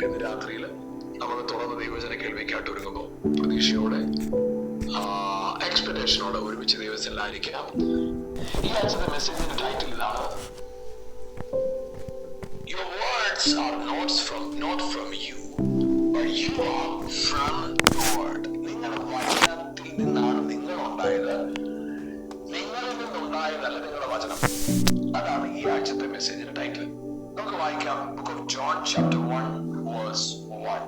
ഇന്ന് രാത്രിയിൽ നമ്മൾ തുറന്ന ദൈവവചന കേൾവിക്കായിട്ട് ഒരുങ്ങുമ്പോൾ പ്രതീക്ഷയോടെ എക്സ്പെക്ടേഷനോടെ ഒരുമിച്ച് ദൈവത്തിലായിരിക്കാം. ഈ ആഴ്ചത്തെ മെസ്സേജിന്റെ ടൈറ്റിൽ ഇതാണ്: Your words are not from you, but you are from the word. നിങ്ങളുടെ വചനത്തിൽ നിന്നാണ് നിങ്ങൾ ഉണ്ടായത്, നിങ്ങളിൽ നിന്നുണ്ടായതല്ല നിങ്ങളുടെ വചനം. അതാണ് ഈ ആഴ്ചത്തെ മെസ്സേജിന്റെ ടൈറ്റിൽ. നമുക്ക് വായിക്കാം. Book of John chapter 1 verse 1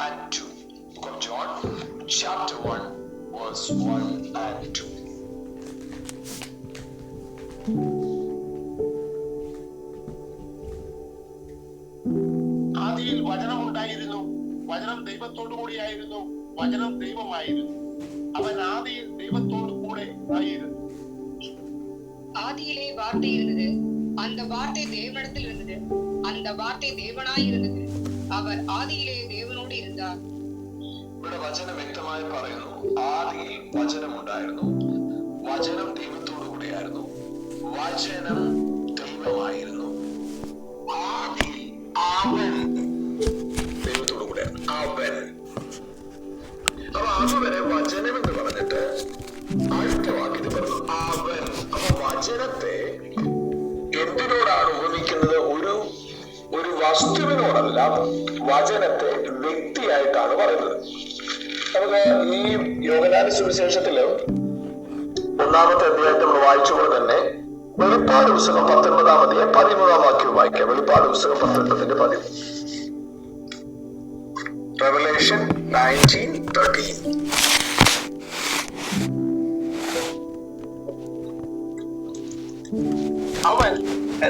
and 2. Book of John chapter 1 verse 1 and 2. ആദിയിൽ വചനമുണ്ടായിരുന്നു, വചനം ദൈവത്തോടു കൂടിയായിരുന്നു, വചനം ദൈവമായിരുന്നു. അവൻ ആദിയിൽ ദൈവത്തോടു കൂടെ ആയിരുന്നു. ஆதியிலே வார்த்தை இருந்தது, அந்த வார்த்தை தேவனிடத்தில் இருந்தது, அந்த வார்த்தை தேவனாய் இருந்தது. அவர் ஆதியிலே தேவனோடு இருந்தார். ഇവിടെ വചനം വ്യക്തമായി പറയുന്നു, ആദിയിൽ വചനം ഉണ്ടായിരുന്നു, വചനം ദൈവത്തോടു കൂടിയായിരുന്നു, വചനം ദൈവമായിരുന്നു. ആദിയിൽ അവൻ ദൈവത്തോടു കൂടെയാണ്. അവൻ അപ്പൊ അതുവരെ വചനം എന്ന് പറഞ്ഞിട്ട് അടുത്ത വാക്യത്തിൽ പറഞ്ഞു അവൻ. അപ്പൊ വചനത്തെ എന്തിനോടാണ് ഉപമിക്കുന്നത്? ഒരു വസ്തുവിനോടല്ല, വചനത്തെ വ്യക്തിയായിട്ടാണ് പറയുന്നത്. നമുക്ക് ഈ യോഹന്നാന്റെ സുവിശേഷത്തില് 1-ാമത്തെ അധ്യായത്തിൽ നമ്മൾ വായിച്ചുകൊണ്ട് തന്നെ വെളിപ്പാട് പുസ്തകം 19-ാം അധ്യായം 13-ാം വാക്യം വായിക്കാം. വെളിപ്പാട് പുസ്തകം 19-ന്റെ 13. Revelation 19:13. അവൻ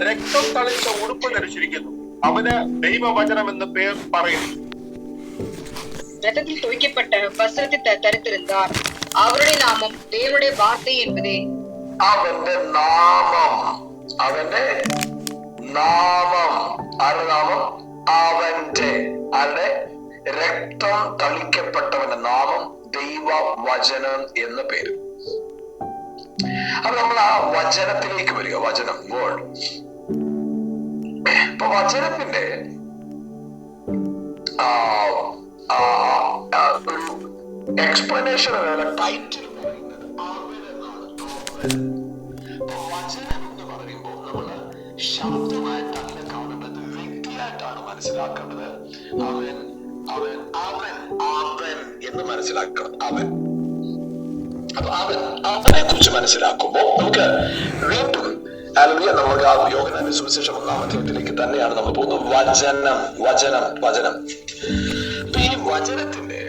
രക്തം തളിച്ച ഉടുപ്പ് ധരിച്ചിരിക്കുന്നു, അവന് ദൈവവചനം എന്ന് പേർ പറയുന്നു. ரத்தத்தில் துவைக்கப்பட்ட வஸ்திரத்தை தரித்திருந்தார். அவருடைய நாமம் தேவனுடைய வார்த்தை என்பதே. അവന്റെ നാമം, അവന്റെ നാമം, ആരുടെ നാമം? അവന്റെ, ആരുടെ? രക്തം തളിക്കപ്പെട്ടവന്റെ നാമം ദൈവവചനം എന്ന പേര്. അപ്പൊ നമ്മൾ ആ വചനത്തിലേക്ക് വരിക. വചനം, വേർഡ്. ഇപ്പൊ വചനത്തിന്റെ ഒരു എക്സ്പ്ലനേഷൻ ടൈറ്റിൽ പറയുന്നത് അവൻ എന്നാണ്. വചനം എന്ന് പറയുമ്പോൾ നമ്മള് ശബ്ദമായിട്ടല്ല കാണേണ്ടത്, വ്യക്തിയായിട്ടാണ് മനസ്സിലാക്കേണ്ടത്. അവൻ അവൻ അവൻ അവൻ എന്ന് മനസ്സിലാക്കണം. അവൻ. അപ്പൊ അവനെ കുറിച്ച് മനസ്സിലാക്കുമ്പോൾ നമുക്ക് വീണ്ടും നമുക്ക് ആ യോഹന്നാന്റെ സുവിശേഷം 1-ാം അധ്യായത്തിലേക്ക് തന്നെയാണ് നമ്മൾ പോകുന്നത്. വചനം വചനം വചനം. അപ്പൊ ഈ വചനത്തിന്റെ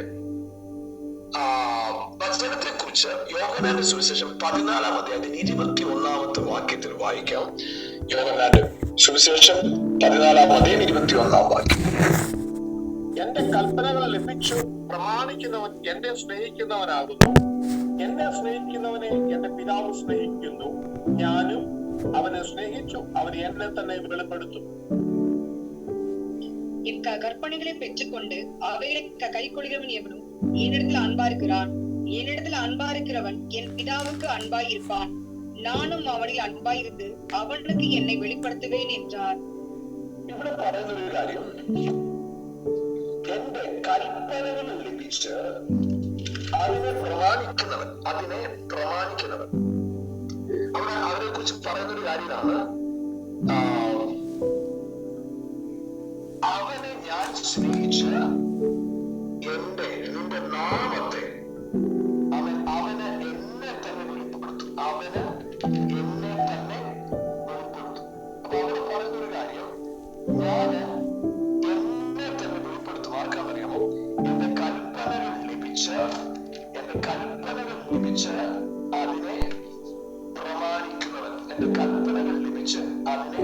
വചനത്തെ കുറിച്ച് യോഹന്നാന്റെ സുവിശേഷം 14-ാം അധ്യായത്തിന്റെ 21-ാമത്തെ വാക്യത്തിൽ വായിക്കാം. യോഹന്നാന്റെ സുവിശേഷം 14-ാം അധ്യായം 21-ാം വാക്യം. എന്റെ കൽപ്പനകൾ ലഭിച്ചു പ്രമാണിക്കുന്നവൻ എന്നെ സ്നേഹിക്കുന്നവനാകുന്നു. എന്നെ സ്നേഹിക്കുന്നവനെ എന്റെ പിതാവ് സ്നേഹിക്കുന്നു, ഞാനും അവനെ സ്നേഹിച്ചു, അവൻ എന്നെ തന്നെ വെളിപ്പെടുത്തും. என் கற்பனைகளை பெற்றுக்கொண்டு அவைகளை கைக்கொள்கிறவன் எவனும் என்னிடத்தில் அன்பா இருக்கிறான், என்னிடத்தில் அன்பா இருக்கிறவன் என் பிதாவுக்கு அன்பாய் இருப்பான், நானும் அவனில் அன்பாய் இருந்து அவனுக்கு என்னை வெளிப்படுத்துவேன் என்றார். ഇവിടെ പറയുന്നൊരു കാര്യം, എന്റെ കൽപ്പനകൾ ലഭിച്ച് അതിനെ പ്രമാണിക്കുന്നവൻ. അവിടെ അവരെ കുറിച്ച് പറയുന്നൊരു കാര്യമാണ്, അവനെ ഞാൻ സ്നേഹിച്ച് നിന്റെ നാമത്തെ അവന് എന്നെ തന്നെ വെളിപ്പെടുത്തും. അവന് എന്നെ തന്നെ വെളിപ്പെടുത്തും. അപ്പൊ അവിടെ പറയുന്നൊരു കാര്യം, ഞാന് എന്നെ തന്നെ വെളിപ്പെടുത്തും. ആർക്കാന്നറിയാമോ? എന്റെ കൽപ്പനകൾ ലഭിച്ച് അതിനെ പ്രമാണിക്കുന്നവൻ. എന്റെ കൽപ്പനകൾ ലഭിച്ച് അതിനെ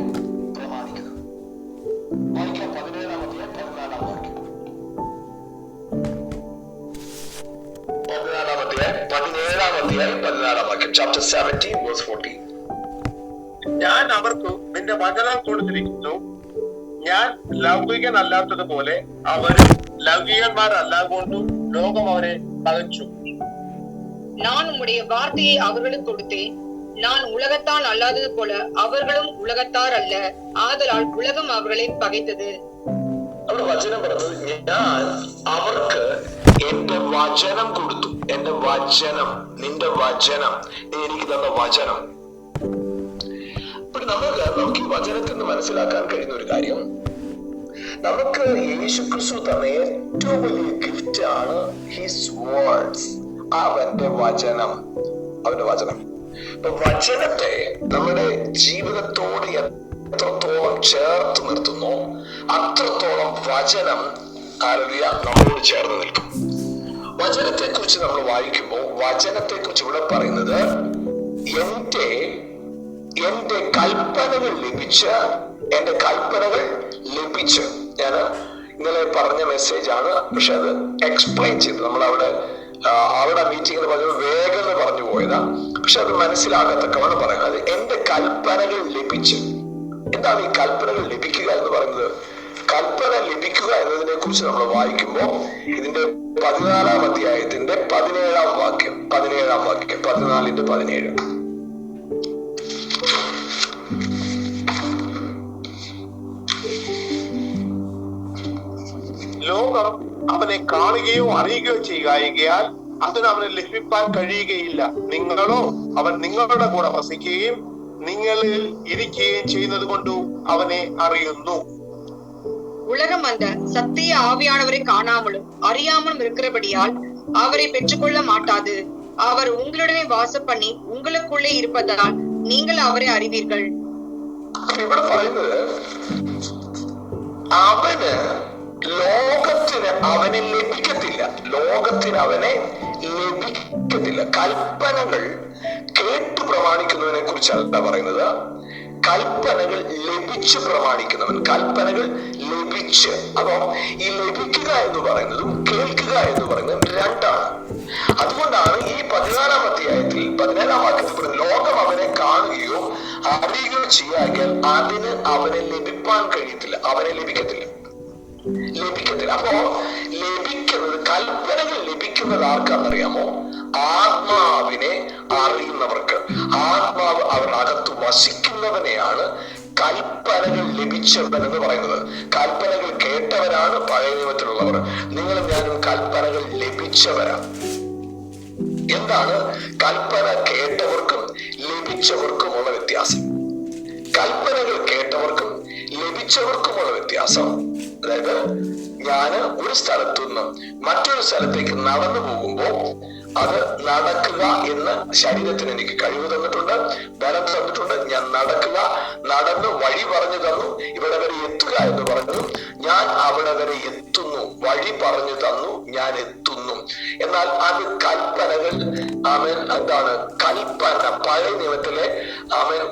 പ്രമാണിക്കുന്നവൻ. വായിക്കാം 17-ാം അധ്യായം 14-ാം വാക്യം. 17-ാം അധ്യായം 14-ാം വാക്യം. Chapter 17 verse 14. ഞാൻ അവർക്ക് നിന്റെ വചനം കൊടുത്തിരിക്കുന്നു, ഞാൻ ലൗകികനല്ലാത്തതുപോലെ അവരും ലൗകികന്മാരല്ലാകൊണ്ടും ലോകം അവരെ പകച്ചു. நான் உம்முடைய வார்த்தையை அவர்களுக்கு கொடுத்தேன், நான் உலகத்தால் அல்லாதது போல அவர்களும் உலகத்தார் அல்ல, ஆதலால் உலகம் அவர்களை பகைத்தது. അപ്പൊ അവിടെ വചനം പറഞ്ഞത്, ഞാൻ അവർക്ക് എന്റെ വചനം കൊടുത്തു. എന്റെ വചനം, നിന്റെ വചനം, നീ എനിക്ക് തന്ന വചനം. നമുക്ക് ഈ വചനത്തിൽ നിന്ന് മനസ്സിലാക്കാൻ കഴിയുന്ന ഒരു കാര്യം, നമുക്ക് യേശുക്രിസ്തു തന്ന ഏറ്റവും വലിയ ഗിഫ്റ്റ് ആണ് ഹിസ് വേർഡ്സ്, അവന്റെ വചനം. അവന്റെ വചനം. അപ്പൊ വചനത്തെ നമ്മുടെ ജീവിതത്തോട് എത്രത്തോളം ചേർത്ത് നിർത്തുന്നു, അത്രത്തോളം വചനം നമ്മളോട് ചേർന്ന് നിൽക്കും. വചനത്തെ കുറിച്ച് നമ്മൾ വായിക്കുമ്പോൾ വചനത്തെ കുറിച്ച് ഇവിടെ പറയുന്നത്, എന്റെ കൽപ്പനകൾ ലഭിച്ച്, എന്റെ കൽപ്പനകൾ ലഭിച്ച്. ഞാൻ ഇന്നലെ പറഞ്ഞ മെസ്സേജ് ആണ്, പക്ഷെ അത് എക്സ്പ്ലെയിൻ ചെയ്ത് നമ്മൾ അവിടെ മീറ്റിംഗിൽ പറഞ്ഞു വേഗം എന്ന് പറഞ്ഞു പോയതാ. പക്ഷെ അത് മനസ്സിലാകത്തക്കവണ്ണം പറയുന്നത്, എന്റെ കൽപ്പനകൾ ലഭിച്ച്. എന്താണ് ഈ കൽപ്പനകൾ ലഭിക്കുക എന്ന് പറയുന്നത്? കൽപ്പന ലഭിക്കുക എന്നതിനെ കുറിച്ച് നമ്മൾ വായിക്കുമ്പോൾ ഇതിന്റെ 14-ാം അധ്യായത്തിന്റെ 17-ാം വാക്യം, 14-17. ലോകം അവനെ കാണുകയോ അറിയുകയോ ചെയ്യുകയാൽ അതിന് അവനെ ലഭിപ്പാൻ കഴിയുകയില്ല. നിങ്ങളോ അവൻ നിങ്ങളുടെ കൂടെ വസിക്കുകയും നിങ്ങളിൽ ഇരിക്കുകയും ചെയ്യുന്നത് കൊണ്ടും അവനെ അറിയുന്നു. உலகம் அந்த சத்திய ஆவியானவரை காணாமலும் அறியாமலும் இருக்கிறபடியால் அவரை பெற்றுக்கொள்ள மாட்டாது. அவர் உங்களுடனே வாசம் பண்ணி உங்களுக்குள்ளே இருப்பதால் நீங்கள் அவரை அறிவீர்கள். ഇവിടെ പറയുന്നത്, അവന് ലോകത്തിന് അവനെ ലഭിക്കത്തില്ല. ലോകത്തിന് അവനെ ലഭിക്കത്തില്ല. കൽപ്പനകൾ കേട്ടു പ്രമാണിക്കുന്നതിനെ കുറിച്ചല്ല പറയുന്നത്, കൽപ്പനകൾ ലഭിച്ച് പ്രമാണിക്കുന്നവൻ. കൽപ്പനകൾ ലഭിച്ച്. അപ്പോ ഈ ലഭിക്കുക എന്ന് പറയുന്നതും കേൾക്കുക എന്ന് പറയുന്നതും രണ്ടാണ്. അതുകൊണ്ടാണ് ഈ 14-ാം അധ്യായത്തിൽ 17-ാം വാക്യത്തിൽ ലോകം അവനെ കാണുകയോ അറിയുകയോ ചെയ്യാൻ അതിന് അവനെ ലഭിപ്പാൻ കഴിയത്തില്ല, അവനെ ലഭിക്കത്തില്ല. അപ്പോ ലഭിക്കുന്നത്, കൽപ്പനകൾ ലഭിക്കുന്നത് ആർക്കാണെന്നറിയാമോ? ആത്മാവിനെ അറിയുന്നവർക്ക്. ആത്മാവ് അവരകത്ത് വസിക്കുന്നവനെയാണ് കൽപ്പനകൾ ലഭിച്ചവൻ എന്ന് പറയുന്നത്. കൽപ്പനകൾ കേട്ടവരാണ് പഴയ നിയമത്തിലുള്ളവർ. നിങ്ങളും ഞാനും കൽപ്പനകൾ ലഭിച്ചവരാണ്. എന്താണ് കൽപ്പന കേട്ടവർക്കും ലഭിച്ചവർക്കുമുള്ള വ്യത്യാസം? കൽപ്പനകൾ കേട്ടവർക്കും ലഭിച്ചവർക്കുമുള്ള വ്യത്യാസം, അതായത് ഞാന് ഒരു സ്ഥലത്തു നിന്ന് മറ്റൊരു സ്ഥലത്തേക്ക് നടന്നു പോകുമ്പോൾ അത് നടക്കുക എന്ന് ശരീരത്തിന് എനിക്ക് കഴിവ് തന്നിട്ടുണ്ട്, ബലം തന്നിട്ടുണ്ട്. ഞാൻ നടന്ന് വഴി പറഞ്ഞു തന്നു, ഇവിടെ വരെ എത്തുക എന്ന് പറഞ്ഞു. ഞാൻ അവിടെ വരെ എത്തുന്നു, വഴി പറഞ്ഞു തന്നു, ഞാൻ എത്തുന്നു. എന്നാൽ അത് കൽപ്പനകൾ, എന്താണ് കൽപ്പന? പഴയ നിയമത്തിലെ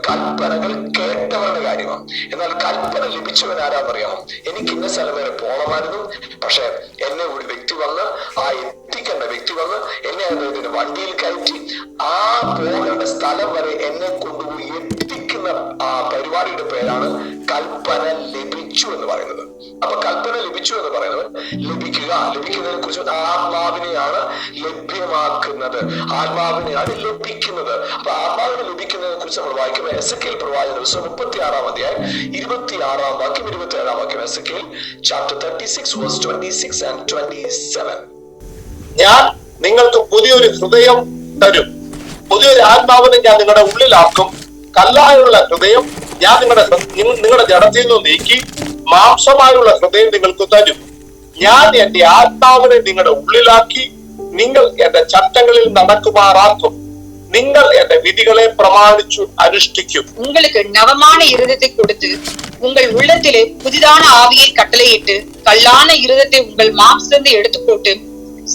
കൽപ്പനകൾ കേട്ടവരുടെ കാര്യമാണ്. എന്നാൽ കൽപ്പന ലഭിച്ചവൻ ആരാന്നറിയാമോ? എനിക്ക് ഇന്ന സ്ഥലം വരെ പോകണമായിരുന്നു, പക്ഷെ എന്നെ ഒരു വ്യക്തി വന്ന്, ആ എത്തിക്കേണ്ട വ്യക്തി വന്ന് എന്നെ അദ്ദേഹത്തിന്റെ വണ്ടിയിൽ കയറ്റി ആ പോകേണ്ട സ്ഥലം വരെ എന്നെ കൊണ്ടുപോയി എത്തിക്കുന്ന ആ പരിപാടിയുടെ പേരാണ് കൽപ്പന ലഭിച്ചു എന്ന് പറയുന്നത്. അപ്പൊ കൽപ്പന ലഭിച്ചു എന്ന് പറയുന്നത് ലഭിക്കുന്നതിനെ കുറിച്ച് ആത്മാവിനെയാണ് ലഭ്യമാക്കുന്നത്, ആത്മാവിനെയാണ് ലഭിക്കുന്നത്. അപ്പൊ ആത്മാവിനെ ലഭിക്കുന്നതിനെ കുറിച്ച് നമ്മൾ വായിക്കുമ്പോൾ എസെക്കിയേൽ പ്രവാചകന്റെ പുസ്തകം 36-ാം അധ്യായം 26-ാം വാക്യം 27-ാം വാക്യം. Ezekiel chapter 36 verse 26 and 27. ഞാൻ നിങ്ങൾക്ക് പുതിയൊരു ഹൃദയം തരും, പുതിയൊരു ആത്മാവിനെ ഞാൻ നിങ്ങളുടെ ഉള്ളിലാക്കും. കല്ലായുള്ള ഹൃദയം ഞാൻ നിങ്ങളുടെ ജഡത്തിൽ നിന്ന് നീക്കി മാംസമായുള്ള ഹൃദയം നിങ്ങൾക്ക് തരും. ഞാൻ എന്റെ ആത്മാവിനെ നിങ്ങളുടെ ഉള്ളിലാക്കി നിങ്ങൾ എന്റെ ചട്ടങ്ങളിൽ നടക്കുമാറാക്കും. നിങ്ങൾ എന്റെ വിധികളെ പ്രമാണിച്ചു അനുഷ്ഠിക്കും. உங்களுக்கு நவமான இருதயத்தை கொடுத்து உங்கள் உள்ளத்திலே புதிதான ஆவியை கட்டளையிட்டு கல்லான இருதயத்தை உங்கள் மாம்சத்தை எடுத்து போட்டு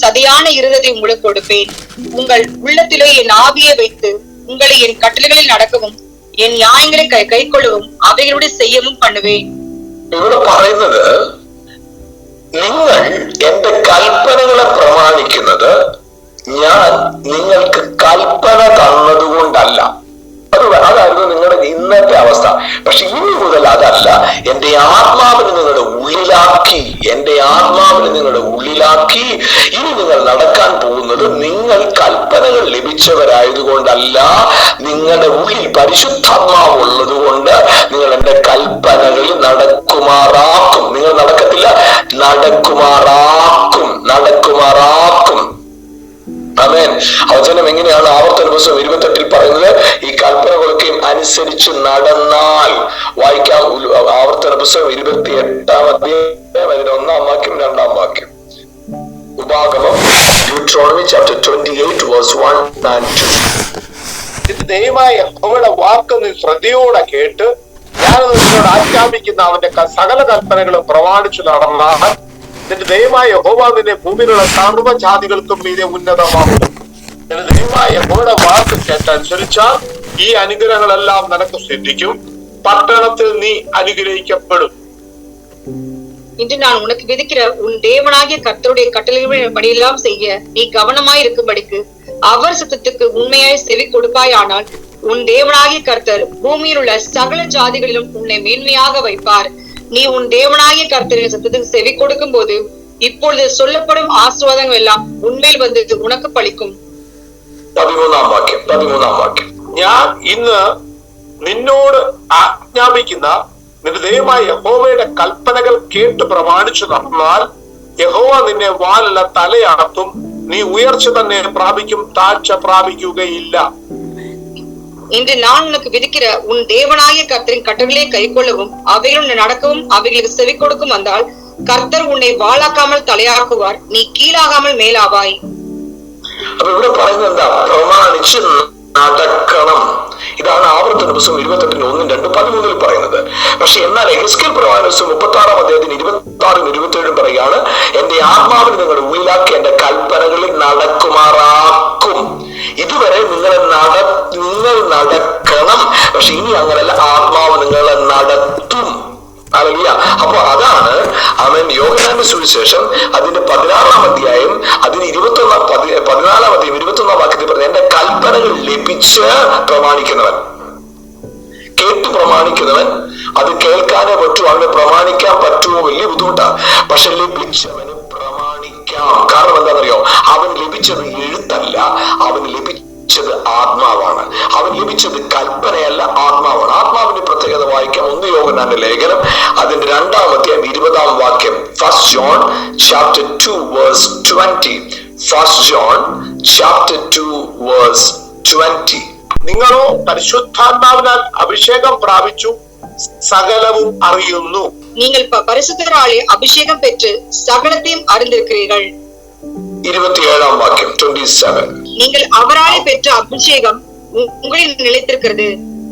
சதையான இருதயத்தை உங்களுக்கு கொடுப்பேன். உங்கள் உள்ளத்திலே என் ஆவியை வைத்து உங்களை என் கட்டளைகளில் நடக்கவும் என் நியாயங்களை கைக்கொள்ளவும் அவைகளோடு செய்யவும் பண்ணுவேன். ഇവിടെ പറയുന്നത്, നിങ്ങൾ എന്റെ കൽപ്പനകളെ പ്രമാണിക്കുന്നത് ഞാൻ നിങ്ങൾക്ക് കൽപ്പന തന്നതുകൊണ്ടല്ല. അതായിരുന്നു നിങ്ങളുടെ ഇന്നത്തെ അവസ്ഥ. പക്ഷെ ഇനി മുതൽ അതല്ല. എന്റെ ആത്മാവിനെ നിങ്ങളുടെ ഉള്ളിലാക്കി ഇനി നിങ്ങൾ നടക്കാൻ പോകുന്നത് നിങ്ങൾ കൽപ്പനകൾ ലഭിച്ചവരായതുകൊണ്ടല്ല, നിങ്ങളുടെ ഉള്ളിൽ പരിശുദ്ധാത്മാവ് ഉള്ളത് കൊണ്ട് നിങ്ങൾ എന്റെ കൽപ്പനകളിൽ നടക്കുമാറാക്കും. നിങ്ങൾ നടക്കത്തില്ല, എങ്ങനെയാണ് ആവർത്തന പുസ്തകം 28 പറയുന്നത്? ഈ കൽപ്പനകളൊക്കെയും അനുസരിച്ച് നടന്നാൽ. വായിക്കാം ആവർത്തന പുസ്തകം 28-ാം അധ്യായം അതിന്റെ 1-ാം വാക്യം 2-ാം വാക്യം. ഉപാഗമം Deuteronomy chapter 28 verse 1 and 2. ഇത് ദൈവമായ യഹോവയുടെ വാക്ക് നീ ശ്രദ്ധയോടെ കേട്ട് ഞാൻ നിന്നോട് ആജ്ഞാപിക്കുന്ന അവന്റെ സകല കൽപ്പനകളും പ്രമാണിച്ചു നടന്നാൽ നിന്റെ ദൈവമായ യഹോവ നിന്നെ ഭൂമിയിലുള്ള സർവ്വജാതികൾക്കും മീതെ ഉന്നതമാകും. നിന്റെ ദൈവമായ യഹോവയുടെ വാക്ക് കേട്ടനുസരിച്ചാൽ ഈ അനുഗ്രഹങ്ങളെല്ലാം നിനക്ക് സിദ്ധിക്കും. പട്ടണത്തിൽ നീ അനുഗ്രഹിക്കപ്പെടും. இன்று நான் உனக்கு விதிக்கிற உன் தேவனாகிய கர்த்தருடைய கட்டளைகளின்படியெல்லாம் செய்ய நீ கவனமாய் இருக்கும்படிக்கு அவர் சத்தத்துக்கு உண்மையாய் செவி கொடுப்பாயானால் உன் தேவனாகிய கர்த்தர் பூமியில் உள்ள சகல ஜாதிகளிலும் உன்னை மேன்மையாக வைப்பார். நீ உன் தேவனாகிய கர்த்தரின் சத்தத்துக்கு செவி கொடுக்கும் போது இப்பொழுது சொல்லப்படும் ஆசீர்வாதங்கள் எல்லாம் உன்மேல் வந்து உனக்கு பலிக்கும். 13-ാം വാക്യം. ഞാൻ ഇന്ന് നിന്നോട് ആജ്ഞാപിക്കുന്ന നിന്റെ ദൈവമായ യഹോവയുടെ കൽപ്പനകൾ കേട്ട് പ്രമാണിച്ചു നടന്നാൽ യഹോവ നിന്നെ വാലല്ല തലയാർത്തും. നീ ഉയർച്ച തന്നെ പ്രാപിക്കും, താഴ്ച പ്രാപിക്കുകയില്ല. இன்று நான் உனக்கு விதிக்கிற உன் தேவனாகிய கர்த்தரின் கட்டளையை கைக்கொள்ளவும் அவைகளும் நடக்கவும் அவைகளுக்கு செவி கொடுக்கும் வந்தால் கர்த்தர் உன்னை வாளாக்காமல் தலையாக்குவார், நீ கீழாகாமல் மேலாவாய். അപ്പൊ ഇവിടെ പറയുന്നത് എന്താ? പ്രമാണിച്ച് നടക്കണം. ഇതാണ് ആവർത്തന പുസ്തകം 28-1-2-13 പറയുന്നത്. പക്ഷെ എന്നാൽ എഹെസ്കേൽ പ്രവാചന പുസ്തകം 36-ാം അധ്യായത്തിന് 26-27 പറയുകയാണ്, എന്റെ ആത്മാവിനെ നിങ്ങളുടെ ഉള്ളിലാക്കി എന്റെ കൽപ്പനകളിൽ നടക്കുമാറാക്കും. ഇതുവരെ നിങ്ങൾ നടക്കണം, പക്ഷെ ഇനി അങ്ങനെയല്ല, ആത്മാവ് നിങ്ങളെ നടത്തും. അപ്പൊ അതാണ് അവൻ യോഹന്നാന്റെ സുവിശേഷം അതിന്റെ 16-ാം അധ്യായം അതിന് 14-ാം അധ്യായം 21-ാം വാക്യത്തിൽ പറഞ്ഞ എന്റെ കൽപ്പനകൾ ലഭിച്ച് പ്രമാണിക്കുന്നവൻ, കേട്ടു പ്രമാണിക്കുന്നവൻ, അത് കേൾക്കാനേ പറ്റൂ, അവന് പ്രമാണിക്കാൻ പറ്റുമോ വലിയ ബുദ്ധിമുട്ടാണ്. പക്ഷെ ലഭിച്ചവന് പ്രമാണിക്കാം. കാരണം എന്താണെന്നറിയോ? അവൻ ലഭിച്ചത് എഴുത്തല്ല, അവൻ ലഭിച്ചത് ആത്മാവാണ്. അവൻ ലഭിച്ചത് കൽപ്പനയല്ല, ആത്മാവാണ്. ആത്മാവിന്റെ പ്രത്യേകത വായിക്കാം. 1 യോഹന്നാന്റെ ലേഖനം അതിന്റെ 2-ാം അധ്യായം 20-ാം വാക്യം. 1 John chapter 2 verse 20. 1 John chapter 2 verse 20. നിങ്ങളോ പരിശുദ്ധാത്മാവിനാൽ അഭിഷേകം പ്രാപിച്ചു സകലവും അറിയുന്നു. நீங்கள் பரிசுத்தராலே அபிஷேகம் பெற்று சகலத்தையும் அறிந்திருக்கிறீர்கள். 27-ாம் வாക്യം 27. நீங்கள் அவராலே பெற்ற அபிஷேகம் உங்களில் நிலைத்திருக்கிறது,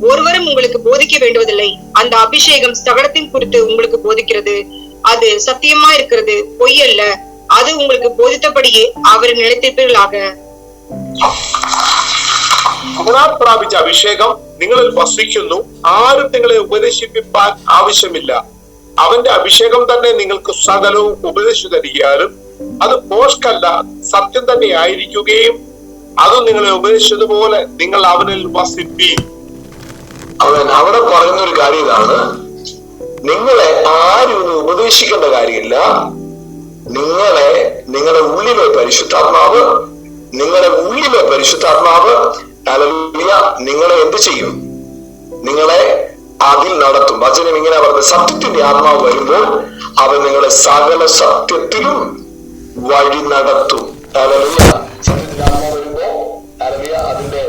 ஒருவரும் உங்களுக்கு போதிக்க வேண்டுவதில்லை. அந்த அபிஷேகம் சகலத்தையும் குறித்து உங்களுக்கு போதிக்கிறது, அது சத்தியமா இருக்கிறது, பொய் அல்ல. அது உங்களுக்கு போதித்தபடியே அவர் நிலைத்திருப்பீர்களாக. അവനാൽ പ്രാപിച്ച അഭിഷേകം നിങ്ങളിൽ വസിക്കുന്നു, ആരും നിങ്ങളെ ഉപദേശിപ്പിക്കാൻ ആവശ്യമില്ല. അവന്റെ അഭിഷേകം തന്നെ നിങ്ങൾക്ക് സകലവും ഉപദേശിച്ചു തരികയാലും അത് പോഷ്കല്ല, സത്യം തന്നെ ആയിരിക്കുകയും അത് നിങ്ങളെ ഉപദേശിച്ചതുപോലെ നിങ്ങൾ അവനിൽ വസിപ്പീൻ. അവൻ അവിടെ പറയുന്ന ഒരു കാര്യം ഇതാണ്, നിങ്ങളെ ആരും ഉപദേശിക്കേണ്ട കാര്യമില്ല. നിങ്ങളുടെ ഉള്ളിലെ പരിശുദ്ധാത്മാവ് ഹല്ലേലൂയ നിങ്ങളെ എന്ത് ചെയ്യും? നിങ്ങളെ അതിൽ നടത്തും. വചനം ഇങ്ങനെ പറഞ്ഞത്, സത്യത്തിന്റെ ആത്മാവ് വരുമ്പോൾ അവൻ നിങ്ങളെ സകല സത്യത്തിലും വഴി നടത്തും. ഹല്ലേലൂയ. സത്യത്തിന്റെ ആത്മാവ് വരുമ്പോ ഹല്ലേലൂയ അതിന്റെ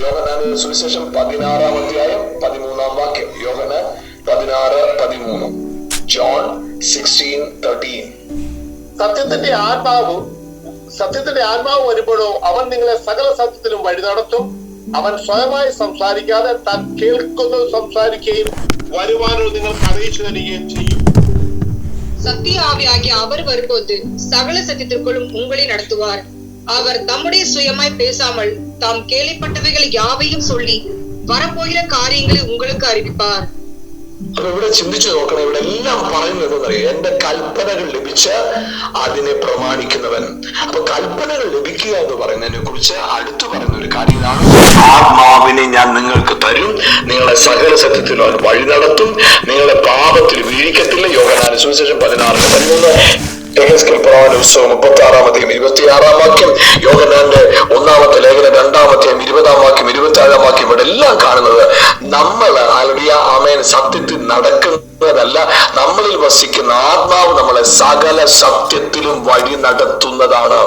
യോഹന്നാന്റെ സുവിശേഷം 16-ാം അധ്യായം 13-ാം വാക്യം. യോഹന്നാൻ 16:13. John 16:13. സത്യത്തിന്റെ ആത്മാവ് വരുമ്പോഴോ അവൻ നിങ്ങളെ സകല സത്യത്തിലും വഴി നടത്തും. അവൻ സ്വയമായി സംസാരിക്കാതെ താൻ കേൾക്കുന്നത് സംസാരിക്കുകയും വരുവാനോ നിങ്ങൾക്ക് അറിയിച്ചു തരികയും ചെയ്യും. சத்திய ஆவியாகிய அவர் வரும்போது சகல சத்தியத்திற்குள்ளும் உங்களை நடத்துவார். அவர் தம்முடைய சுயமாய் பேசாமல் தாம் கேள்விப்பட்டவைகள் யாவையும் சொல்லி வரப்போகிற காரியங்களை உங்களுக்கு அறிவிப்பார். അപ്പൊ ഇവിടെ ചിന്തിച്ചു നോക്കണം. ഇവിടെ എല്ലാം പറയുന്നത് എന്റെ കൽപ്പനകൾ ലഭിച്ച് അതിനെ പ്രമാണിക്കുന്നവൻ. അപ്പൊ കൽപ്പനകൾ ലഭിക്കുക എന്ന് പറയുന്നതിനെ കുറിച്ച് അടുത്തു പറയുന്ന ഒരു കാര്യം ഇതാണ്, ആത്മാവിനെ ഞാൻ നിങ്ങൾക്ക് തരും, നിങ്ങളെ സകല സത്യത്തിൽ വഴി നടത്തും, നിങ്ങളെ പാപത്തിൽ വീഴിക്കത്തില്ല. യോഹന്നാന്റെ സുവിശേഷം 16:13. എഹെസ്കേൽ പ്രവാചന പുസ്തകം 36-ാം അധ്യായം 26-ാം വാക്യം. യോഹന്നാന്റെ 1-ാമത്തെ ലേഖനം 2-ാം അധ്യായം 20-ാം വാക്യം 27-ാം വാക്യം. ഇവിടെ എല്ലാം കാണുന്നത് നമ്മൾ ആമേൻ സത്യത്തിൽ നടക്കുന്നതല്ല, നമ്മളിൽ വസിക്കുന്ന ആത്മാവ് നമ്മളെ സകല സത്യത്തിലും വഴി നടത്തുന്നതാണ്.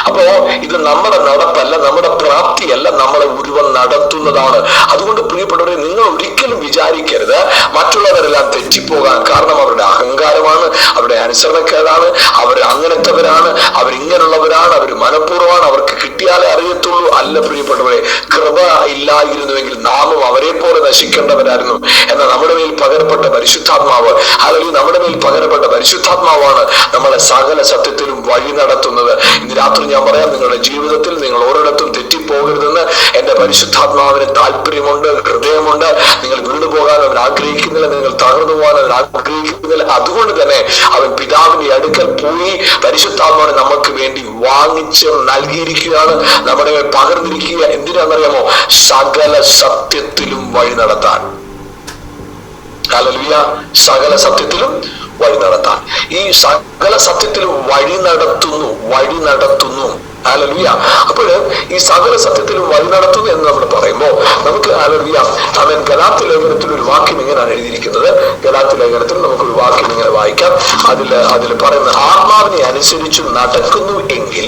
അപ്പോ ഇത് നമ്മുടെ നടപ്പല്ല, നമ്മുടെ പ്രാപ്തിയല്ല, നമ്മളെ ഒരുവൻ നടത്തുന്നതാണ്. അതുകൊണ്ട് പ്രിയപ്പെട്ടവരെ, നിങ്ങൾ ഒരിക്കലും വിചാരിക്കരുത് മറ്റുള്ളവരെല്ലാം തെറ്റിപ്പോകാൻ കാരണം അവരുടെ അഹങ്കാരമാണ്, അവരുടെ അനുസരണക്കേടാണ്, അവർ അങ്ങനത്തെവരാണ്, അവരിങ്ങനെയുള്ളവരാണ്, അവർ മനഃപൂർവ്വമാണ്, അവർക്ക് കിട്ടിയാലേ അറിയത്തുള്ളൂ. അല്ല പ്രിയപ്പെട്ടവരെ, കൃപ ഇല്ലായിരുന്നുവെങ്കിൽ നാമും അവരെ പോലെ നശിക്കേണ്ടവരായിരുന്നു. എന്നാൽ നമ്മുടെ മേൽ പകരപ്പെട്ട പരിശുദ്ധാത്മാവ്, അല്ലെങ്കിൽ നമ്മുടെ മേൽ പകരപ്പെട്ട പരിശുദ്ധാത്മാവാണ് നമ്മളെ സകല സത്യത്തിലും വഴി നടത്തുന്നത്. ഇന്ന് രാത്രി ഞാൻ പറയാം, നിങ്ങളുടെ ജീവിതത്തിൽ നിങ്ങൾ ഒരിടത്തും തെറ്റിപ്പോകരുതെന്ന് എന്റെ പരിശുദ്ധാത്മാവിന് താല്പര്യമുണ്ട്, ഹൃദയമുണ്ട്. നിങ്ങൾ വീണു പോകാൻ അവൻ ആഗ്രഹിക്കുന്നില്ല, നിങ്ങൾ തകർന്നു പോകാൻ അവൻ ആഗ്രഹിക്കുന്നില്ല. അതുകൊണ്ട് തന്നെ അവൻ പിതാവിന്റെ അടുക്കൽ പോയി പരിശുദ്ധാത്മാവിനെ നമുക്ക് വേണ്ടി വാങ്ങിച്ച് നൽകിയിരിക്കുകയാണ്, നമ്മുടെ മേൽ പകർന്നിരിക്കുക. എന്തിനാണെന്നറിയാമോ? സകല സത്യത്തിലും വഴി നടത്താൻ. ഹല്ലേലൂയ. സകല സത്യത്തിലും വഴി നടത്താൻ. ഈ സകല സത്യത്തിലും വഴി നടത്തുന്നു. ഹല്ലേലൂയ. അപ്പോൾ ഈ സകല സത്യത്തിലും വഴി നടത്തുന്നു എന്ന് നമ്മൾ പറയുമ്പോൾ നമുക്ക് ഹല്ലേലൂയ അവൻ ഗലാത്യ ലേഖനത്തിൽ ഒരു വാക്യം ഇങ്ങനെയാണ് എഴുതിയിരിക്കുന്നത്. ഗലാത്യ ലേഖനത്തിൽ നമുക്കൊരു വാക്യം ഇങ്ങനെ വായിക്കാം. അതിൽ പറയുന്ന, ആത്മാവിനെ അനുസരിച്ച് നടക്കുന്നു എങ്കിൽ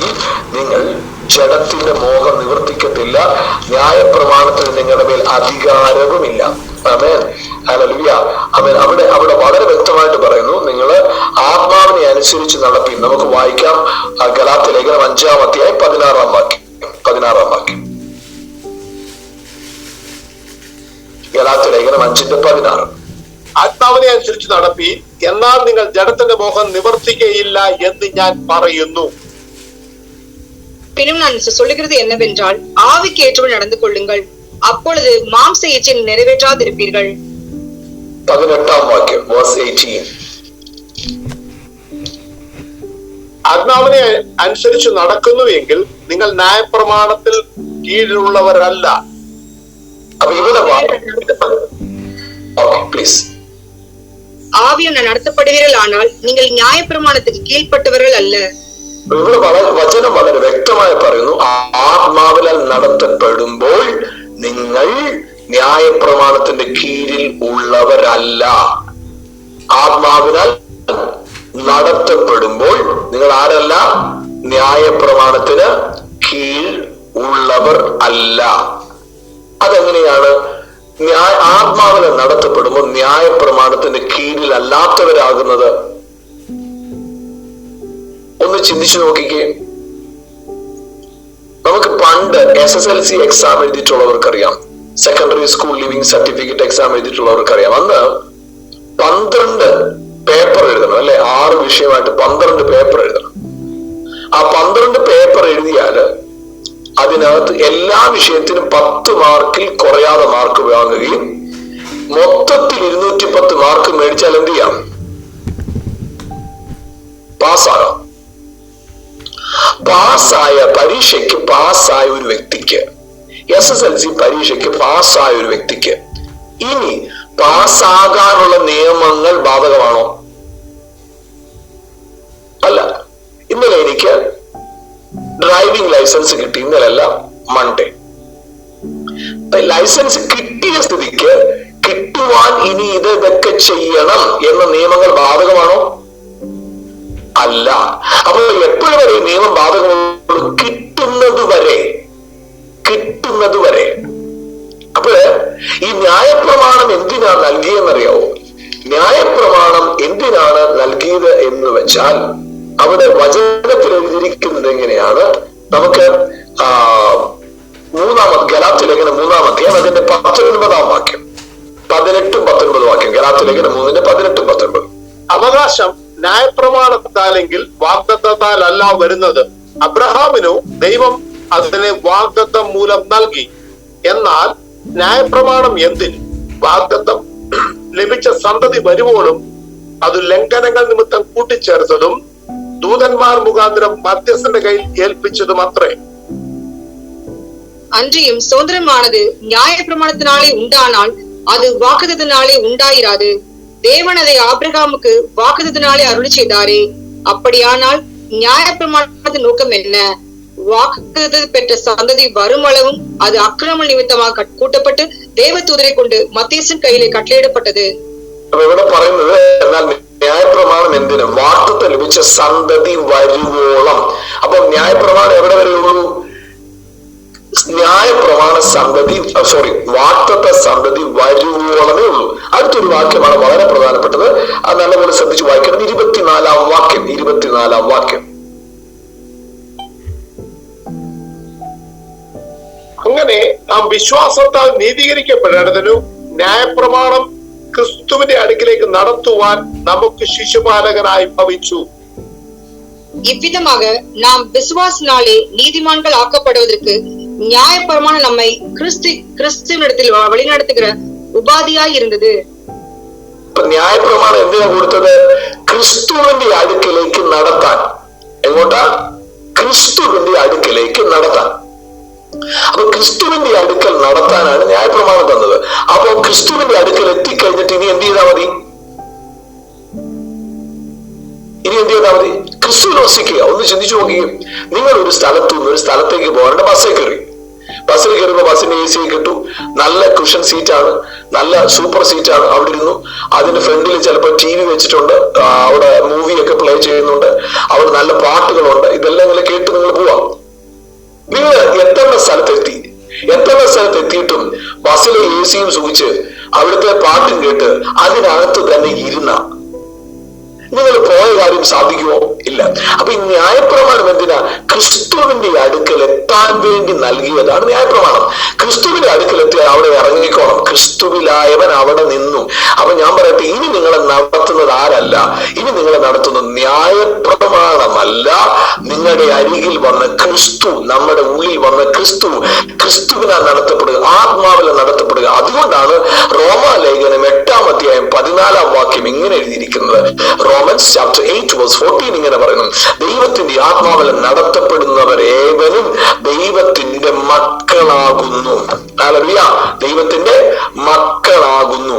നിങ്ങൾ ജഡത്തിന്റെ മോഹം നിവർത്തിക്കത്തില്ല, ന്യായപ്രമാണത്തിന് നിങ്ങളുടെ മേൽ അധികാരവുമില്ല. ആമേൻ. ഹല്ലേലൂയ. ആമേൻ. അവിടെ വളരെ വ്യക്തമായിട്ട് പറയുന്നു, നിങ്ങൾ ആത്മാവിനെ അനുസരിച്ച് നടപ്പിൻ. നമുക്ക് വായിക്കാം ഗലാത്യ ലേഖനം 5-ാം അധ്യായം 16-ാം വാക്യം. ഗലാത്യ ലേഖനം 5:16. ആത്മാവിനെ അനുസരിച്ച് നടപ്പീൻ, എന്നാൽ നിങ്ങൾ ജഡത്തിന്റെ മോഹം നിവർത്തിക്കയില്ല എന്ന് ഞാൻ പറയുന്നു. பின்னும் நான் சொல்லுகிறது என்னவென்றால், ஆவிக்கு ஏற்றபடி நடந்து கொள்ளுங்கள், அப்பொழுது மாம்ச இச்சையை நிறைவேற்றாதிருப்பீர்கள். 18-ാം വാക്യം, verse 18. ആത്മാവിനെ അനുസരിച്ച് നടക്കുന്നു എങ്കിൽ നിങ്ങൾ ന്യായപ്രമാണത്തിൽ കീഴിലുള്ളവരല്ല. അപ്പൊ ഇവിടെ പ്ലീസ്, ஆவியம் நடத்தப்படுவீர்கள், ஆனால் நீங்கள் நியாயப்பிரமாணத்துக்கு கீழ்ப்பட்டவர்கள் அல்ல. ഇവിടെ വചനം വളരെ വ്യക്തമായി പറയുന്നു, ആത്മാവിനാൽ നടത്തപ്പെടുമ്പോൾ നിങ്ങൾ ന്യായപ്രമാണത്തിന്റെ കീഴിൽ ഉള്ളവരല്ല. ആത്മാവിനാൽ നടത്തപ്പെടുമ്പോൾ നിങ്ങൾ ആരല്ല? ന്യായപ്രമാണത്തിന് കീഴിൽ ഉള്ളവർ അല്ല. അതെങ്ങനെയാണ്? ആത്മാവിനാൽ നടത്തപ്പെടുമ്പോൾ ന്യായപ്രമാണത്തിന്റെ കീഴിൽ അല്ലാത്തവരാകുന്നത്? ഒന്ന് ചിന്തിച്ചു നോക്കിക്കേ. നമുക്ക് പണ്ട് SSLC എക്സാം എഴുതിയിട്ടുള്ളവർക്കറിയാം, secondary school living certificate exam എഴുതിയിട്ടുള്ളവർക്കറിയാം. അന്ന് 12 പേപ്പർ എഴുതണം അല്ലെ? 6 വിഷയമായിട്ട് 12 പേപ്പർ എഴുതണം. ആ 12 പേപ്പർ എഴുതിയാല് അതിനകത്ത് എല്ലാ വിഷയത്തിനും 10 മാർക്കിൽ കുറയാതെ മാർക്ക് വാങ്ങുകയും മൊത്തത്തിൽ 210 മാർക്ക് മേടിച്ചാൽ എന്ത് ചെയ്യാം? പാസ്സാകാം. പരീക്ഷയ്ക്ക് പാസ്സായ ഒരു വ്യക്തിക്ക്, SSLC പരീക്ഷയ്ക്ക് പാസ്സായ ഒരു വ്യക്തിക്ക് ഇനി പാസ്സാകാനുള്ള നിയമങ്ങൾ ബാധകമാണോ? അല്ല. ഇന്നലെ എനിക്ക് ഡ്രൈവിംഗ് ലൈസൻസ് കിട്ടി, ഇന്നലല്ല മൺഡേ. ലൈസൻസ് കിട്ടിയ സ്ഥിതിക്ക് കിട്ടുവാൻ ഇനി ഇതൊക്കെ ചെയ്യണം എന്ന നിയമങ്ങൾ ബാധകമാണോ? അല്ല. അപ്പൊ എപ്പോഴും വരെ നിയമം ബാധകമുള്ളൂ? കിട്ടുന്നത് വരെ. അപ്പോഴ് ഈ ന്യായപ്രമാണം എന്തിനാണ് നൽകിയെന്നറിയാവോ? ന്യായപ്രമാണം എന്തിനാണ് നൽകിയത് എന്ന് വെച്ചാൽ അവിടെ വചനത്തിൽ എഴുതിയിരിക്കുന്നത് എങ്ങനെയാണ്? നമുക്ക് ഗലാത്യ ലേഖനം 3-ാം അധ്യായം അതിന്റെ 19-ാം വാക്യം, 18-19 വാക്യം. ഗലാത്യ ലേഖനം 3:18-19. അവകാശം ന്യായപ്രമാണത്താലെങ്കിൽ വാഗ്ദത്തത്താൽ അല്ല വരുന്നത്. അബ്രഹാമിനു ദൈവം അതിനെ വാഗ്ദത്തം മൂലം നൽകി. എന്നാൽ ന്യായപ്രമാണം എന്തിന്? വാഗ്ദത്തം ലഭിച്ച സന്തതി വരുവോളും അത് ലംഘനങ്ങൾ നിമിത്തം കൂട്ടിച്ചേർത്തതും ദൂതന്മാർ മുഖാന്തരം മധ്യസ്ഥന്റെ കയ്യിൽ ഏൽപ്പിച്ചതും അത്രേ. அன்றியும் சுதந்திரமானது நியாயப்பிரமாணத்தினாலே உண்டானால் அது வாக்குத்தத்தினாலே உண்டாயிராது. தேவன் அதை ஆபிரகாமுக்கு வாக்குத்தத்தினாலே அருளி செய்தாரே. அப்படியானால் நியாயப்பிரமாணத்தின் நோக்கம் என்ன? வாக்குத்தத்தம் பெற்ற சந்ததி வருமளவும் அது அக்கிரம நிமித்தமாக കൂട്ടപ്പെട്ട് ദേവദൂതരെ കൊണ്ട് മത്തീസിൻ കയ്യിലെ കട്ടളയിടപ്പെട്ടത്. ഇവിടെ പറയുന്നത്, എന്നാൽ ന്യായപ്രമാണം എന്തിന്? വാഗ്ദത്തം ലഭിച്ച സന്തതി വരുവോളം. അപ്പൊ ന്യായപ്രമാണം എവിടെ വരെയുള്ളൂ? ന്യായപ്രമാണ സന്തതി വാഗ്ദത്ത സന്തതി വരുവോളമേ ഉള്ളൂ. അടുത്തൊരു വാക്യമാണ് വളരെ പ്രധാനപ്പെട്ടത്, അത് നല്ലപോലെ ശ്രദ്ധിച്ച് വായിക്കണം. 24-ാം വാക്യം. അങ്ങനെ നാം വിശ്വാസത്താൽ നീതീകരിക്കപ്പെടേണ്ടതിനും ന്യായപ്രമാണം ക്രിസ്തുവിന്റെ അടുക്കിലേക്ക് നടത്തുവാൻ നമുക്ക് ശിശുപാലകനായി ഭവിച്ചു. இவ்விதமாக நாம் விசுவாசினாலே நீதிமான்கள் ஆக்கப்படுவதற்கு நியாயப்பிரமாணம் நம்மை கிறிஸ்துவினிடத்தில் வழிநடத்துகிற உபாதியாய் இருந்தது. ന്യായപ്രമാണം എന്തിനാ കൊടുത്തത്? ക്രിസ്തുവിന്റെ അടുക്കിലേക്ക് നടത്താൻ. എങ്ങോട്ടാ? ക്രിസ്തുവിന്റെ അടുക്കിലേക്ക് നടത്താൻ. അപ്പൊ ക്രിസ്തുവിന്റെ അടുക്കൽ നടത്താനാണ് ന്യായപ്രമാണം തന്നത്. അപ്പൊ ക്രിസ്തുവിന്റെ അടുക്കൽ എത്തിക്കഴിഞ്ഞിട്ട് ഇനി എന്ത് ചെയ്താൽ മതി? ക്രിസ്തുവിൽ വസിക്കുക. ഒന്ന് ചിന്തിച്ചു നോക്കുകയും, നിങ്ങൾ ഒരു സ്ഥലത്തു നിന്ന് ഒരു സ്ഥലത്തേക്ക് പോകാറുണ്ട്, ബസ്സിൽ കയറുമ്പോ ബസ്സിന്റെ AC കിട്ടു, നല്ല കുഷൻ സീറ്റാണ്, നല്ല സൂപ്പർ സീറ്റാണ്. അവിടെ ഇരുന്നു, അതിന്റെ ഫ്രണ്ടിൽ ചിലപ്പോൾ TV വെച്ചിട്ടുണ്ട്, അവിടെ മൂവിയൊക്കെ പ്ലേ ചെയ്യുന്നുണ്ട്, അവിടെ നല്ല പാട്ടുകളുണ്ട്. ഇതെല്ലാം ഇങ്ങനെ കേട്ട് നിങ്ങൾ പോവാം. നിങ്ങൾ എത്തേണ്ട സ്ഥലത്തെത്തിയിട്ടും ബസ്സിലെ AC-യും സൂക്ഷിച്ച് അവിടുത്തെ പാട്ടും കേട്ട് അതിനകത്ത് തന്നെ ഇരുന്ന നിങ്ങൾ പോയ കാര്യം സാധിക്കുമോ? ഇല്ല. അപ്പൊ ഈ ന്യായപ്രമാണം എന്തിനാ? ക്രിസ്തുവിന്റെ അടുക്കൽ എത്താൻ വേണ്ടി നൽകിയതാണ് ന്യായപ്രമാണം. ക്രിസ്തുവിന്റെ അടുക്കൽ എത്തിയാൽ അവിടെ ഇറങ്ങിക്കോണം. ക്രിസ്തുവിലായവൻ അവിടെ നിന്നു. അപ്പൊ ഞാൻ പറയട്ടെ, ഇനി നിങ്ങളെ നടത്തുന്നത് ആരല്ല? ഇനി നിങ്ങളെ നടത്തുന്നത് ന്യായപ്രമാണമല്ല, നിങ്ങളുടെ അരികിൽ വന്ന ക്രിസ്തു, നമ്മുടെ ഉള്ളിൽ വന്ന ക്രിസ്തുവിനാൽ നടത്തപ്പെടുക, ആത്മാവിൽ നടത്തപ്പെടുക. അതുകൊണ്ടാണ് റോമാലേഖനം 8-ാം അധ്യായം 14-ാം വാക്യം ഇങ്ങനെ എഴുതിയിരിക്കുന്നത്. റോമൻസ് ചാപ്റ്റർ 8:14 ഇങ്ങനെ പറയുന്നു, ദൈവത്തിന്റെ ആത്മാവിൽ നടത്തപ്പെടുന്നവരേവനും ദൈവത്തിന്റെ മക്കളാകുന്നു. ഹല്ലേലൂയ. ദൈവത്തിന്റെ മക്കളാകുന്നു.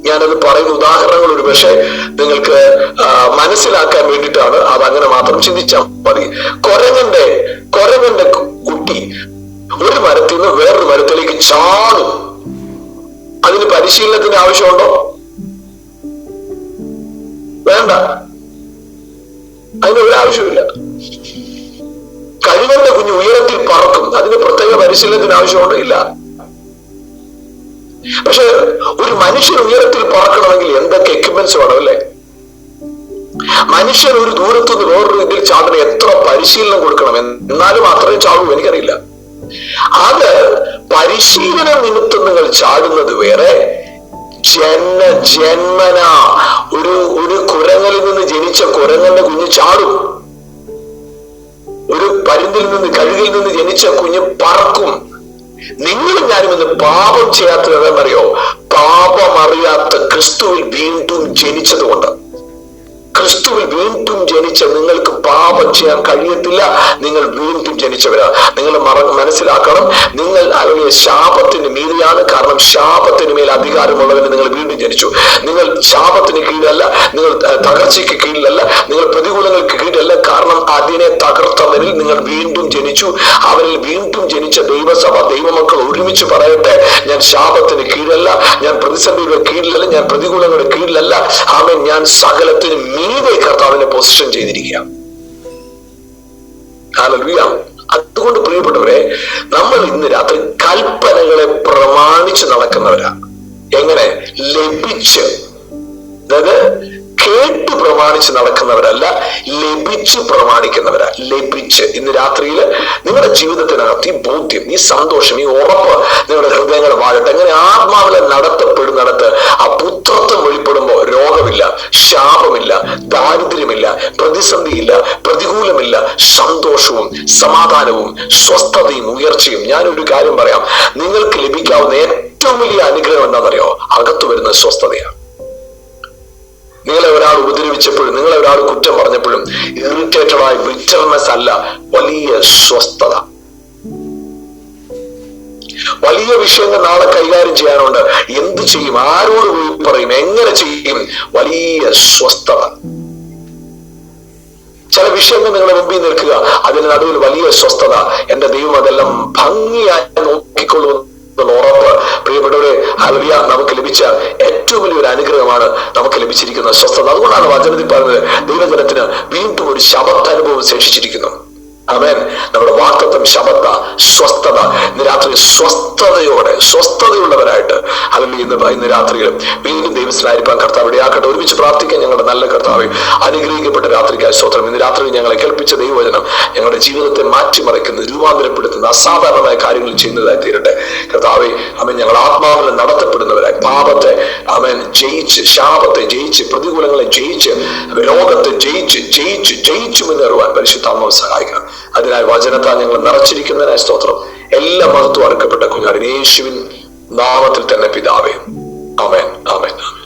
ഞാനത് പറയുന്ന ഉദാഹരണങ്ങൾ ഒരു പക്ഷേ നിങ്ങൾക്ക് മനസ്സിലാക്കാൻ വേണ്ടിയിട്ടാണ്. അത് അങ്ങനെ മാത്രം ചിന്തിച്ചാൽ മതി. കൊരങ്ങന്റെ കുട്ടി ഒരു മരത്തിൽ നിന്ന് വേറൊരു മരത്തിലേക്ക് ചാടും. അതിന് പരിശീലനത്തിന്റെ ആവശ്യമുണ്ടോ? വേണ്ട, അതിന് ഒരാവശ്യമില്ല. കഴുകന്റെ കുഞ്ഞ് ഉയരത്തിൽ പറക്കും, അതിന് പ്രത്യേക പരിശീലനത്തിന് ആവശ്യമുണ്ടോ? ഇല്ല. പക്ഷെ ഒരു മനുഷ്യൻ ഉയരത്തിൽ പറക്കണമെങ്കിൽ എന്തൊക്കെ എക്യുപ്മെന്റ്സ് വേണം അല്ലേ? മനുഷ്യൻ ഒരു ദൂരത്തുനിന്ന് വേറൊരു ഇതിൽ ചാടണ എത്ര പരിശീലനം കൊടുക്കണം, എന്നാലും അത്രയും ചാടും? എനിക്കറിയില്ല. അത് പരിശീലന നിമിത്തം നിങ്ങൾ ചാടുന്നത് വേറെ. ജന്മന ഒരു കുരങ്ങളിൽ നിന്ന് ജനിച്ച കുരങ്ങന്റെ കുഞ്ഞ് ചാടും. ഒരു പരുന്തിൽ നിന്ന്, കഴുകിൽ നിന്ന് ജനിച്ച കുഞ്ഞ് പറക്കും. നിങ്ങളും ഞാനും ഇന്ന് പാപം ചെയ്യാത്തത് എന്താണെന്നറിയോ? പാപം അറിയാത്ത ക്രിസ്തുവിൽ വീണ്ടും ജനിച്ചത് കൊണ്ട്. ക്രിസ്തുവിൽ വീണ്ടും ജനിച്ച നിങ്ങൾക്ക് പാപം ചെയ്യാൻ കഴിയത്തില്ല. നിങ്ങൾ വീണ്ടും ജനിച്ചവരാ. നിങ്ങൾ മനസ്സിലാക്കണം, നിങ്ങൾ അല്ലെങ്കിൽ ശാപത്തിന് മീതെയാണ്. കാരണം ശാപത്തിന് മേൽ അധികാരമുള്ളവന് നിങ്ങൾ വീണ്ടും ജനിച്ചു. നിങ്ങൾ ശാപത്തിന് കീഴല്ല, നിങ്ങൾ തകർച്ചയ്ക്ക് കീഴിലല്ല, നിങ്ങൾ പ്രതികൂലങ്ങൾക്ക് കീഴല്ല. കാരണം അതിനെ തകർത്തവരിൽ നിങ്ങൾ വീണ്ടും ജനിച്ചു. അവരിൽ വീണ്ടും ജനിച്ച ദൈവസഭ, ദൈവമക്കൾ ഒരുമിച്ച് പറയട്ടെ, ഞാൻ ശാപത്തിന് കീഴല്ല, ഞാൻ പ്രതിസന്ധിയുടെ കീഴിലല്ല, ഞാൻ പ്രതികൂലങ്ങളുടെ കീഴിലല്ല. ആമേൻ. ഞാൻ സകലത്തിന് മീതെ കർത്താവിനെ പൊസിഷൻ ചെയ്തിരിക്കുക. ഹല്ലേലൂയ. അതുകൊണ്ട് പ്രിയപ്പെട്ടവരെ, നമ്മൾ ഇന്ന് രാത്രി കൽപ്പനകളെ പ്രമാണിച്ച് നടക്കുന്നവരാ. എങ്ങനെ? ലഭിച്ച്, അതായത് കേട്ട് പ്രമാണിച്ച് നടക്കുന്നവരല്ല, ലഭിച്ച് പ്രമാണിക്കുന്നവരാ. ലഭിച്ച്. ഇന്ന് രാത്രിയിൽ നിങ്ങളുടെ ജീവിതത്തിനകത്ത് ഈ ബോധ്യം, ഈ സന്തോഷം, ഈ ഉറപ്പ് നിങ്ങളുടെ ഹൃദയങ്ങൾ വാഴട്ടെ. അങ്ങനെ ആത്മാവിലെ നടത്തപ്പെടുന്നിടത്ത് ആ പുത്രത്വം വെളിപ്പെടുമ്പോ രോഗമില്ല, ശാപമില്ല, ദാരിദ്ര്യമില്ല, പ്രതിസന്ധിയില്ല, പ്രതികൂലമില്ല, സന്തോഷവും സമാധാനവും സ്വസ്ഥതയും ഉയർച്ചയും. ഞാനൊരു കാര്യം പറയാം, നിങ്ങൾക്ക് ലഭിക്കാവുന്ന ഏറ്റവും വലിയ അനുഗ്രഹം എന്താണെന്നറിയോ? അകത്തു വരുന്ന സ്വസ്ഥതയാണ്. നിങ്ങളെ ഒരാൾ ഉപദ്രവിച്ചപ്പോഴും, നിങ്ങളെ ഒരാൾ കുറ്റം പറഞ്ഞപ്പോഴും ഇറിറ്റേറ്റഡ് ആയി ബിറ്റർനെസ് അല്ല, വലിയ സ്വസ്ഥത. വലിയ വിഷയങ്ങൾ നാളെ കൈകാര്യം ചെയ്യാനുണ്ട്. എന്ത് ചെയ്യും? ആരോട് പോയി പറയും? എങ്ങനെ ചെയ്യും? വലിയ സ്വസ്ഥത. ചില വിഷയങ്ങൾ നിങ്ങളുടെ മുമ്പിൽ നിൽക്കുക, അതിന് നടുവിൽ വലിയ സ്വസ്ഥത. എന്റെ ദൈവം അതെല്ലാം ഭംഗിയായി നോക്കിക്കൊള്ളുന്നു ഉറപ്പ്. പ്രിയപ്പെട്ടവരെ, ഹല്ലേലൂയ, നമുക്ക് ലഭിച്ച ഏറ്റവും വലിയൊരു അനുഗ്രഹമാണ് നമുക്ക് ലഭിച്ചിരിക്കുന്ന സ്വസ്ഥത. അതുകൊണ്ടാണ് വചനത്തിൽ പറഞ്ഞത് ദൈവജനത്തിന് വീണ്ടും ഒരു ശബത്ത് അനുഭവം ശേഷിച്ചിരിക്കുന്നു. ആമേൻ. നമ്മുടെ വാഗ്ദത്തം ശബത്ത, സ്വസ്ഥത. ഇന്ന് രാത്രി സ്വസ്ഥതയുള്ളവരായിട്ട് അല്ലെങ്കിൽ ഇന്ന് രാത്രിയിൽ വീണ്ടും ദൈവത്തിനായിരിക്കാൻ കർത്താവ് ഇടയാക്കട്ടെ. ഒരുമിച്ച് പ്രാർത്ഥിക്കാൻ. ഞങ്ങളുടെ നല്ല കർത്താവെ, അനുഗ്രഹിക്കപ്പെട്ട രാത്രിക്കായി സ്തോത്രം. ഇന്ന് രാത്രി ഞങ്ങളെ കേൾപ്പിച്ച ദൈവവചനം ഞങ്ങളുടെ ജീവിതത്തെ മാറ്റിമറിക്കുന്ന, രൂപാന്തരപ്പെടുത്തുന്ന, അസാധാരണമായ കാര്യങ്ങൾ ചെയ്യുന്നതായി തീരട്ടെ കർത്താവെ. ആമേൻ. ഞങ്ങൾ ആത്മാവിൽ നടത്തപ്പെടുന്നവരായി പാപത്തെ ആമേൻ ജയിച്ച്, ശാപത്തെ ജയിച്ച്, പ്രതികൂലങ്ങളെ ജയിച്ച്, രോഗത്തെ ജയിച്ചു മുന്നേറുവാൻ പരിശുദ്ധാത്മാവ് സഹായിക്കണം. അതിനായി വചനത്താൽ ഞങ്ങൾ നിറച്ചിരിക്കുന്നതിനായി സ്തോത്രം. എല്ലാ മഹത്വം അർക്കപ്പെട്ട കുഞ്ഞാടിന് യേശുവിൻ നാമത്തിൽ തന്നെ പിതാവേ. ആമേൻ, ആമേൻ, ആമേൻ.